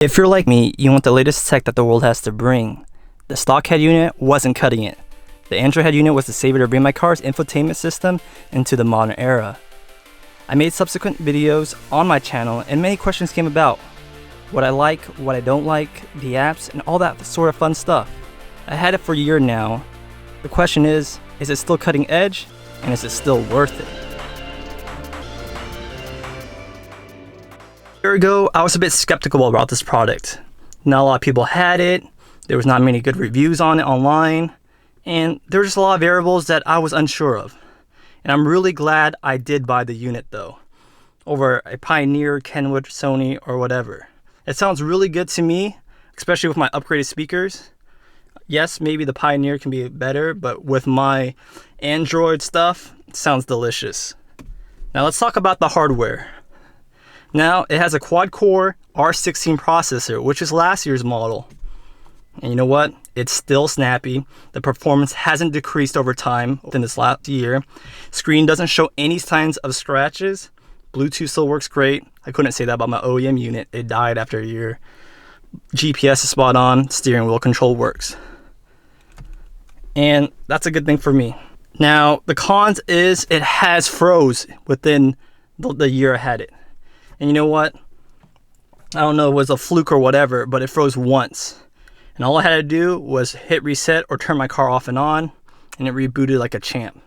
If you're like me, you want the latest tech that the world has to bring. The stock head unit wasn't cutting it. The Android head unit was the savior to bring my car's infotainment system into the modern era. I made subsequent videos on my channel and many questions came about. What I like, what I don't like, the apps, and all that sort of fun stuff. I had it for a year now. The question is it still cutting edge? And is it still worth it? A year ago, I was a bit skeptical about this product. Not a lot of people had it, there was not many good reviews on it online, and there were just a lot of variables that I was unsure of. And I'm really glad I did buy the unit though, over a Pioneer, Kenwood, Sony, or whatever. It sounds really good to me, especially with my upgraded speakers. Yes, maybe the Pioneer can be better, but with my Android stuff, it sounds delicious. Now let's talk about the hardware. Now, it has a quad-core R16 processor, which is last year's model. And you know what? It's still snappy. The performance hasn't decreased over time within this last year. Screen doesn't show any signs of scratches. Bluetooth still works great. I couldn't say that about my OEM unit. It died after a year. GPS is spot on. Steering wheel control works. And that's a good thing for me. Now, the cons is it has froze within the year I had it. And you know what? I don't know if it was a fluke or whatever, but it froze once. And all I had to do was hit reset or turn my car off and on, and it rebooted like a champ.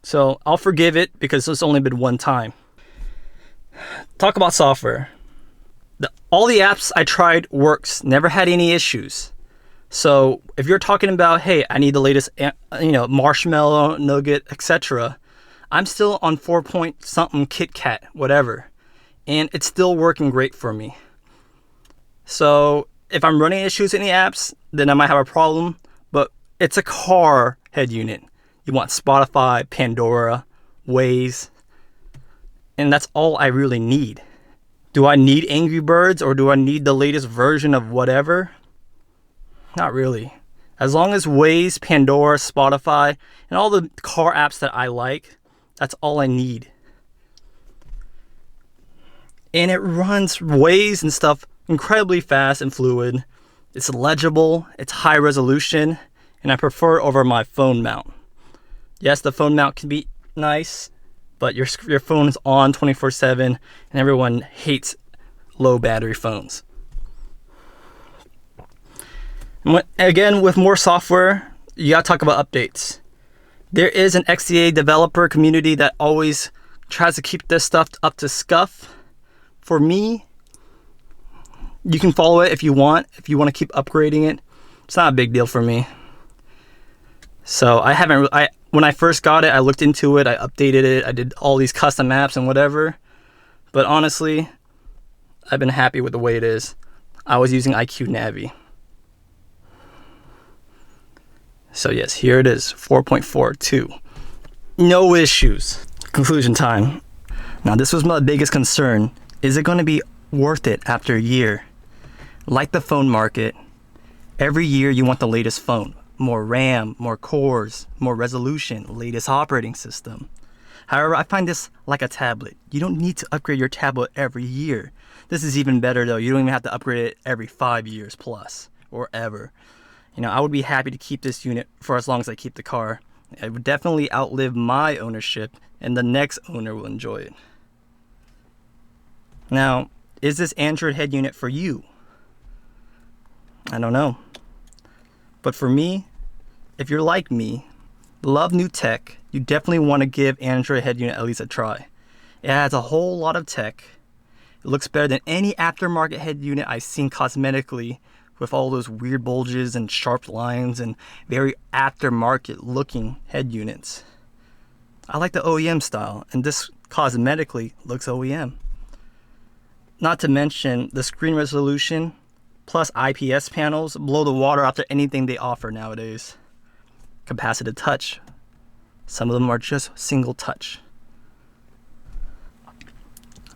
So I'll forgive it because it's only been one time. Talk about software. All the apps I tried works, never had any issues. So if you're talking about, hey, I need the latest, Marshmallow, Nougat, etc., I'm still on 4-point-something KitKat, whatever. And it's still working great for me. So if I'm running issues in the apps, then I might have a problem, but it's a car head unit. You want Spotify, Pandora, Waze, and that's all I really need. Do I need Angry Birds or do I need the latest version of whatever? Not really. As long as Waze, Pandora, Spotify, and all the car apps that I like, that's all I need. And it runs Waze and stuff incredibly fast and fluid. It's legible, it's high resolution, and I prefer it over my phone mount. Yes, the phone mount can be nice, but your phone is on 24/7, and everyone hates low battery phones. Again, with more software, you gotta talk about updates. There is an XDA developer community that always tries to keep this stuff up to scuff. For me, you can follow it if you want to keep upgrading it. It's not a big deal for me. So when I first got it, I looked into it, I updated it, I did all these custom apps and whatever. But honestly, I've been happy with the way it is. I was using IQ Navi. So yes, here it is, 4.42. No issues. Conclusion time. Now this was my biggest concern. Is it going to be worth it after a year? Like the phone market, every year you want the latest phone. More RAM, more cores, more resolution, latest operating system. However, I find this like a tablet. You don't need to upgrade your tablet every year. This is even better though. You don't even have to upgrade it every 5 years plus or ever. I would be happy to keep this unit for as long as I keep the car. It would definitely outlive my ownership and the next owner will enjoy it. Now, is this Android head unit for you? I don't know. But for me, if you're like me, love new tech, you definitely want to give Android head unit at least a try. It has a whole lot of tech. It looks better than any aftermarket head unit I've seen cosmetically with all those weird bulges and sharp lines and very aftermarket looking head units. I like the OEM style, and this cosmetically looks OEM. Not to mention the screen resolution plus IPS panels blow the water after anything they offer nowadays. Capacitive touch. Some of them are just single touch.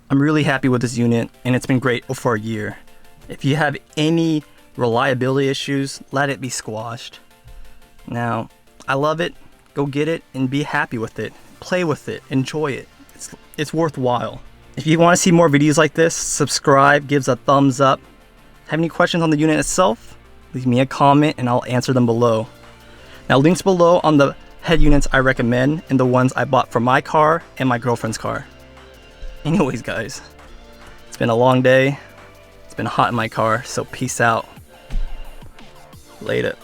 I'm really happy with this unit and it's been great for a year. If you have any reliability issues, let it be squashed. Now, I love it. Go get it and be happy with it. Play with it. Enjoy it. It's worthwhile. If you want to see more videos like this, subscribe, give us a thumbs up. Have any questions on the unit itself? Leave me a comment and I'll answer them below. Now, links below on the head units I recommend and the ones I bought for my car and my girlfriend's car. Anyways, guys, it's been a long day. It's been hot in my car, so peace out. Later.